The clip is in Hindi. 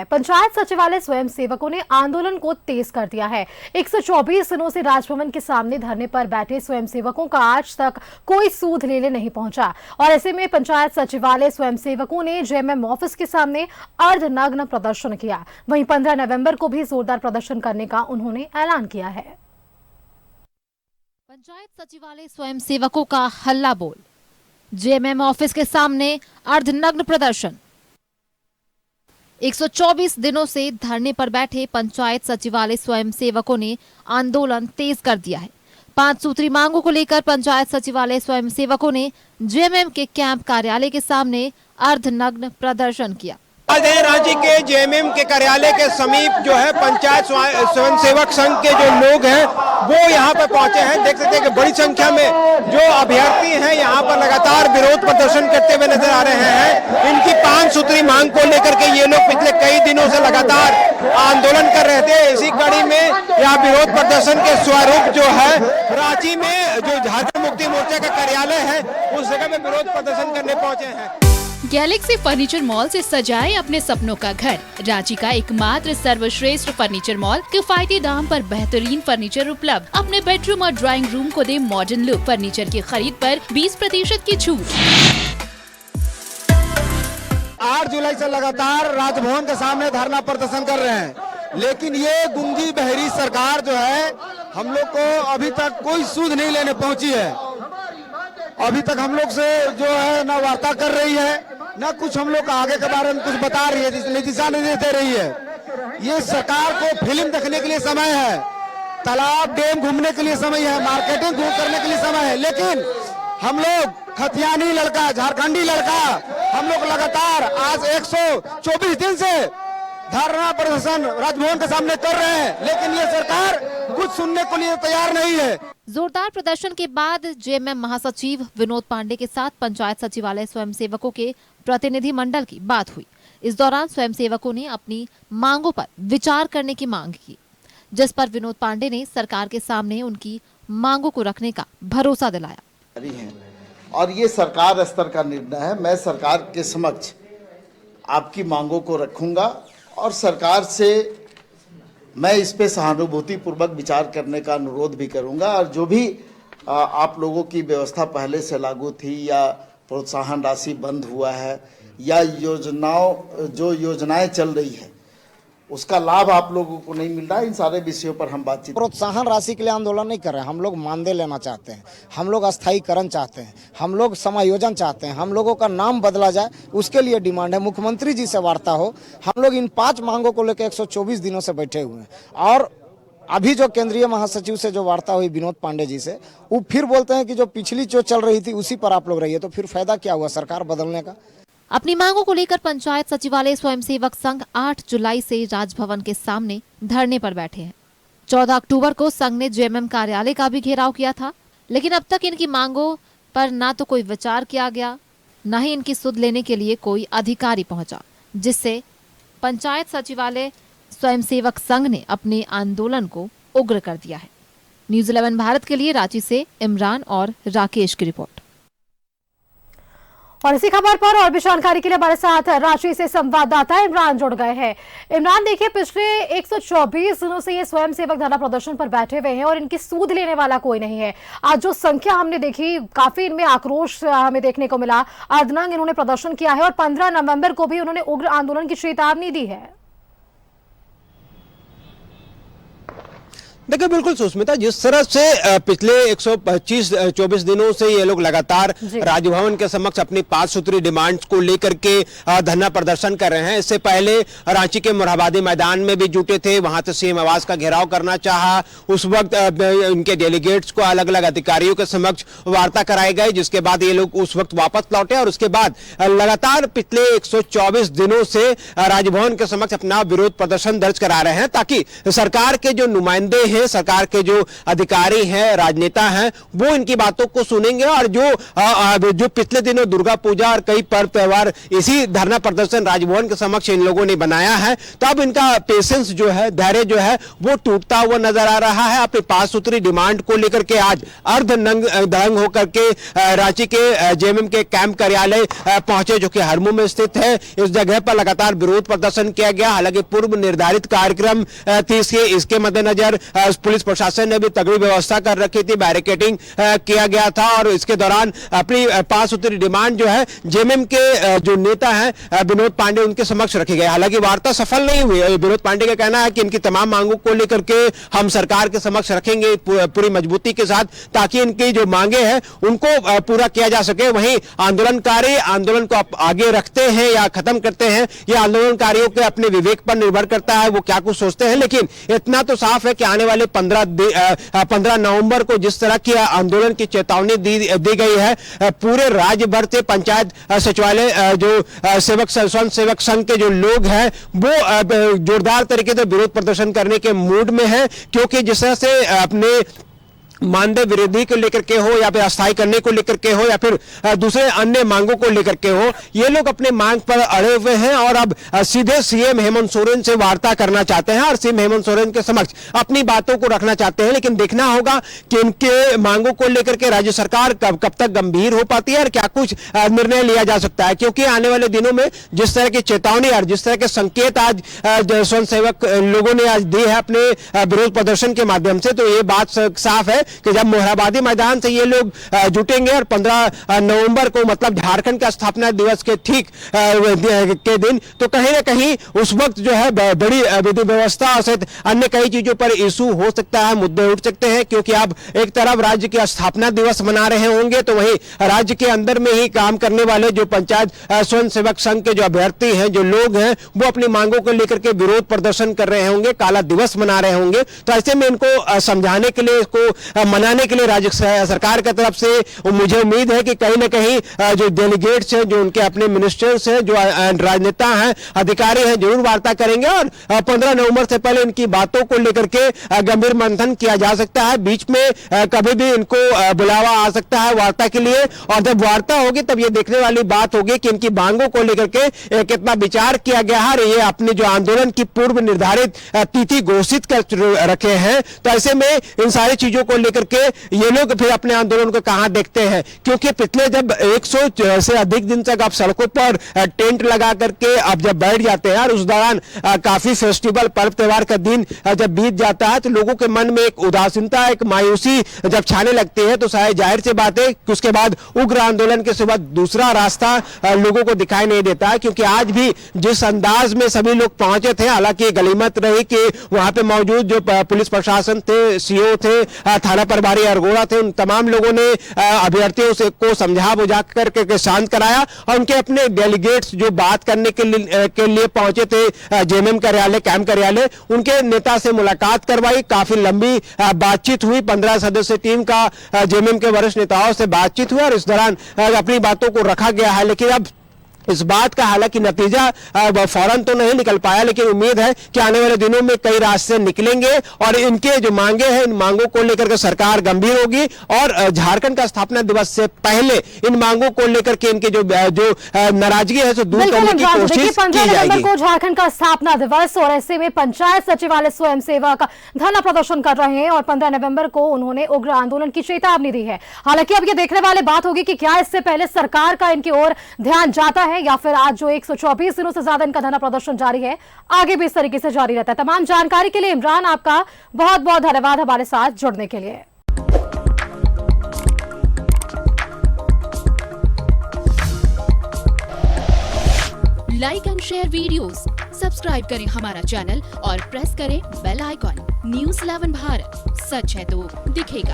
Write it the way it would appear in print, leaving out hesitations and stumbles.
पंचायत सचिवालय स्वयं सेवकों ने आंदोलन को तेज कर दिया है। 124 दिनों से राजभवन के सामने धरने पर बैठे स्वयं सेवकों का आज तक कोई सूद लेने नहीं पहुंचा और ऐसे में पंचायत सचिवालय स्वयं सेवकों ने जेएमएम ऑफिस के सामने अर्धनग्न प्रदर्शन किया। वहीं 15 नवंबर को भी जोरदार प्रदर्शन करने का उन्होंने ऐलान किया है। पंचायत सचिवालय स्वयं सेवकों का हल्ला बोल, जेएमएम ऑफिस के सामने अर्धनग्न प्रदर्शन। 124 दिनों से धरने पर बैठे पंचायत सचिवालय स्वयं सेवकों ने आंदोलन तेज कर दिया है। 5 सूत्री मांगों को लेकर पंचायत सचिवालय स्वयं सेवकों ने जेएमएम के कैंप कार्यालय के सामने अर्धनग्न प्रदर्शन किया। आज रांची के जेएमएम के कार्यालय के समीप जो है पंचायत स्वयं सेवक संघ के जो लोग हैं वो यहाँ पर पहुंचे हैं। देख सकते हैं कि बड़ी संख्या में जो अभ्यर्थी हैं यहाँ पर लगातार विरोध प्रदर्शन करते हुए नजर आ रहे हैं। इनकी 5 सूत्री मांग को लेकर के ये लोग पिछले कई दिनों से लगातार आंदोलन कर रहे थे। इसी कड़ी में यहाँ विरोध प्रदर्शन के स्वरूप जो है रांची में जो झारखंड मुक्ति मोर्चा का कार्यालय है उस जगह में विरोध प्रदर्शन करने पहुंचे हैं। गैलेक्सी फर्नीचर मॉल से सजाए अपने सपनों का घर। रांची का एकमात्र सर्वश्रेष्ठ फर्नीचर मॉल, किफायती दाम पर बेहतरीन फर्नीचर उपलब्ध। अपने बेडरूम और ड्राइंग रूम को दे मॉडर्न लुक। फर्नीचर की खरीद पर 20% की छूट। 8 जुलाई से लगातार राजभवन के सामने धरना प्रदर्शन कर रहे हैं, लेकिन ये गूंगी बहरी सरकार जो है हम लोग को अभी तक कोई सूद नहीं लेने पहुंची है। अभी तक हम लोग से जो है न वार्ता कर रही है, न कुछ हम लोग आगे के बारे में कुछ बता रही है, दिशा निर्देश दे रही है। ये सरकार को फिल्म देखने के लिए समय है, तालाब डैम घूमने के लिए समय है, मार्केटिंग करने के लिए समय है, लेकिन हम लोग खतियानी लड़का, झारखंडी लड़का, हम लोग लगातार आज 124 दिन से धरना प्रदर्शन राजभवन के सामने कर रहे हैं, लेकिन ये सरकार कुछ सुनने के लिए तैयार नहीं है। जोरदार प्रदर्शन के बाद जेएमएम महासचिव विनोद पांडे के साथ पंचायत सचिवालय स्वयं सेवकों के प्रतिनिधि मंडल की बात हुई। इस दौरान स्वयं सेवकों ने अपनी मांगों पर विचार करने की मांग की, जिस पर विनोद पांडे ने सरकार के सामने उनकी मांगों को रखने का भरोसा दिलाया। और ये सरकार स्तर का निर्णय है। मैं सरकार के समक्ष आपकी मांगों को रखूंगा और सरकार से मैं इस पे सहानुभूति पूर्वक विचार करने का अनुरोध भी करूंगा। और जो भी आप लोगों की व्यवस्था पहले से लागू थी या प्रोत्साहन राशि बंद हुआ है या योजनाएं चल रही है उसका लाभ आप लोगों को नहीं मिल रहा है, इन सारे विषयों पर हम बातचीत। प्रोत्साहन राशि के लिए आंदोलन नहीं कर रहे हैं, हम लोग मानदेय लेना चाहते हैं, हम लोग अस्थायीकरण चाहते हैं, हम लोग समायोजन चाहते हैं, हम लोगों का नाम बदला जाए उसके लिए डिमांड है। मुख्यमंत्री जी से वार्ता हो। हम लोग इन 5 मांगों को लेकर 124 दिनों से बैठे हुए हैं और अभी जो केंद्रीय महासचिव से जो वार्ता हुई विनोद पांडे जी से, वो फिर बोलते हैं कि जो पिछली जो चल रही थी उसी पर आप लोग रहिए, तो फिर फायदा क्या हुआ सरकार बदलने का। अपनी मांगों को लेकर पंचायत सचिवालय स्वयंसेवक संघ 8 जुलाई से राजभवन के सामने धरने पर बैठे हैं। 14 अक्टूबर को संघ ने जेएमएम कार्यालय का भी घेराव किया था, लेकिन अब तक इनकी मांगों पर ना तो कोई विचार किया गया, न ही इनकी सुध लेने के लिए कोई अधिकारी पहुंचा, जिससे पंचायत सचिवालय स्वयंसेवक संघ ने अपने आंदोलन को उग्र कर दिया है। न्यूज़ 11 भारत के लिए रांची से इमरान और राकेश की रिपोर्ट। और इसी खबर पर और भी जानकारी के लिए हमारे साथ रांची से संवाददाता इमरान जुड़ गए हैं। इमरान, देखिए पिछले 124 दिनों से ये स्वयंसेवक धरना प्रदर्शन पर बैठे हुए हैं और इनकी सूद लेने वाला कोई नहीं है। आज जो संख्या हमने देखी, काफी इनमें आक्रोश हमें देखने को मिला। अर्धनग्न इन्होंने प्रदर्शन किया है और 15 नवंबर को भी उन्होंने उग्र आंदोलन की चेतावनी दी है। देखिए बिल्कुल सुष्मिता, जिस तरह से पिछले 124 दिनों से ये लोग लगातार राजभवन के समक्ष अपनी 5 सूत्री डिमांड्स को लेकर के धरना प्रदर्शन कर रहे हैं। इससे पहले रांची के मोरहाबादी मैदान में भी जुटे थे, वहां से सीएम आवास का घेराव करना चाहा। उस वक्त इनके डेलीगेट्स को अलग अलग अधिकारियों के समक्ष वार्ता कराई गई, जिसके बाद ये लोग उस वक्त वापस लौटे और उसके बाद लगातार पिछले 124 दिनों से राजभवन के समक्ष अपना विरोध प्रदर्शन दर्ज करा रहे हैं, ताकि सरकार के जो नुमाइंदे हैं, सरकार के जो अधिकारी हैं, राजनेता हैं, वो इनकी बातों को सुनेंगे। और जो पिछले दिनों दुर्गा पूजा और कई पर्व त्योहार इसी धरना प्रदर्शन राजभवन के समक्ष इन लोगों ने बनाया है, तो अब इनका पेशेंस जो है, धैर्य जो है, वो टूटता हुआ नजर आ रहा है। अपनी 5 सूत्री डिमांड को लेकर के आज अर्धनंग होकर के रांची के जेएमएम के कैंप कार्यालय पहुंचे, जो कि हरमू में स्थित है। इस जगह पर लगातार विरोध प्रदर्शन किया गया। हालांकि पूर्व निर्धारित कार्यक्रम थी, इसके मद्देनजर पुलिस प्रशासन ने भी तगड़ी व्यवस्था कर रखी थी, बैरिकेडिंग किया गया था। और इसके दौरान अपनी 5 सूत्री डिमांड जो है जेएमएम के जो नेता हैं विनोद पांडे, उनके समक्ष रखी गई। हालांकि वार्ता सफल नहीं हुई। विनोद पांडे का कहना है कि इनकी तमाम मांगों को लेकर के हम सरकार के समक्ष रखेंगे पूरी मजबूती के साथ, ताकि इनकी जो मांगे हैं उनको पूरा किया जा सके। वहीं आंदोलनकारी आंदोलन को आगे रखते हैं या खत्म करते हैं, ये आंदोलनकारियों के अपने विवेक पर निर्भर करता है, वो क्या कुछ सोचते हैं। लेकिन इतना तो साफ है कि आने वाले 15 नवंबर को जिस तरह की आंदोलन की चेतावनी दी गई है, पूरे राज्य भर से पंचायत सचिवालय जो स्वयं सेवक संघ के जो लोग हैं वो जोरदार तरीके से विरोध प्रदर्शन करने के मूड में है। क्योंकि जिस तरह से अपने मानदेय वृद्धि को लेकर के हो, या फिर अस्थायी करने को लेकर के हो, या फिर दूसरे अन्य मांगों को लेकर के हो, ये लोग अपने मांग पर अड़े हुए हैं। और अब सीधे सीएम हेमंत सोरेन से वार्ता करना चाहते हैं और सीएम हेमंत सोरेन के समक्ष अपनी बातों को रखना चाहते हैं। लेकिन देखना होगा कि इनके मांगों को लेकर के राज्य सरकार कब तक गंभीर हो पाती है और क्या कुछ निर्णय लिया जा सकता है। क्योंकि आने वाले दिनों में जिस तरह की चेतावनी और जिस तरह के संकेत आज स्वयं सेवक लोगों ने आज दी है अपने विरोध प्रदर्शन के माध्यम से, तो ये बात साफ है कि जब मोहराबादी मैदान से ये लोग जुटेंगे और 15 नवंबर को, मतलब झारखंड का स्थापना दिवस के ठीक के दिन, तो कहीं ना कहीं उस वक्त जो है बड़ी विधि व्यवस्था सहित अन्य कई चीजों पर इशू हो सकता है, मुद्दे उठ सकते हैं। क्योंकि अब एक तरफ राज्य के स्थापना दिवस मना रहे होंगे, तो वहीं राज्य के अंदर में ही काम करने वाले जो पंचायत स्वयं सेवक संघ के जो अभ्यर्थी हैं, जो लोग हैं, वो अपनी मांगों को लेकर के विरोध प्रदर्शन कर रहे होंगे, काला दिवस मना रहे होंगे। तो ऐसे में इनको समझाने के लिए, इसको मनाने के लिए राज्य सरकार की तरफ से मुझे उम्मीद है कि कहीं ना कहीं जो डेलीगेट्स हैं, जो उनके अपने मिनिस्टर्स हैं, जो राजनेता हैं, अधिकारी हैं, जरूर वार्ता करेंगे। और 15 नवंबर से पहले इनकी बातों को लेकर के गंभीर मंथन किया जा सकता है। बीच में कभी भी इनको बुलावा आ सकता है वार्ता के लिए। और जब वार्ता होगी तब ये देखने वाली बात होगी कि इनकी मांगों को लेकर के कितना विचार किया गया है। ये अपने जो आंदोलन की पूर्व निर्धारित तिथि घोषित कर रखे हैं, तो ऐसे में इन सारी चीजों को लेकर के ये लोग फिर अपने आंदोलन को कहां देखते हैं। क्योंकि पिछले जब 100 से अधिक दिन तक आप सड़कों पर टेंट लगा करके आप जब बैठ जाते हैं और उस दौरान काफी फेस्टिवल पर्व त्योहार का दिन जब बीत जाता है, तो लोगों के मन में एक उदासीनता, एक मायूसी जब छाने लगती है, तो शायद जाहिर सी बात है कि उसके बाद उग्र आंदोलन के सिवा दूसरा रास्ता लोगों को दिखाई नहीं देता है। क्योंकि आज भी जिस अंदाज में सभी लोग पहुंचे थे, हालांकि गलीमत रही कि वहां पे मौजूद जो पुलिस प्रशासन थे, सीओ थे, थाना प्रभारी अरगोड़ा थे, उन तमाम लोगों ने अभ्यर्थियों से को समझा बुझा करके शांत कराया। और उनके अपने डेलीगेट्स जो बात करने के लिए पहुंचे थे जेएमएम कार्यालय, कैंप कार्यालय, उनके नेता से मुलाकात करवाई। काफी लंबी बातचीत हुई, 15 सदस्य टीम का जेएमएम के वरिष्ठ नेताओं से बातचीत हुई और इस दौरान अपनी बातों को रखा गया है। लेकिन अब इस बात का हालांकि नतीजा फौरन तो नहीं निकल पाया, लेकिन उम्मीद है कि आने वाले दिनों में कई रास्ते निकलेंगे और इनके जो मांगे हैं, इन मांगों को लेकर के सरकार गंभीर होगी। और झारखंड का स्थापना दिवस से पहले इन मांगों को लेकर के इनकी जो नाराजगी है, दूर करने की कोशिश की जाएगी। को झारखंड का स्थापना दिवस, और ऐसे में पंचायत सचिवालय स्वयं सेवक धरना प्रदर्शन कर रहे हैं और 15 नवंबर को उन्होंने उग्र आंदोलन की चेतावनी दी है। हालांकि अब ये देखने वाली बात होगी कि क्या इससे पहले सरकार का इनकी ओर ध्यान जाता है, या फिर आज जो 124 दिनों से ज्यादा इनका धरना प्रदर्शन जारी है, आगे भी इस तरीके से जारी रहता है। तमाम जानकारी के लिए इमरान, आपका बहुत बहुत धन्यवाद हमारे साथ जुड़ने के लिए। Like and share videos, subscribe करें हमारा चैनल और प्रेस करें बेल आइकॉन। न्यूज़ 11 भारत, सच है तो दिखेगा।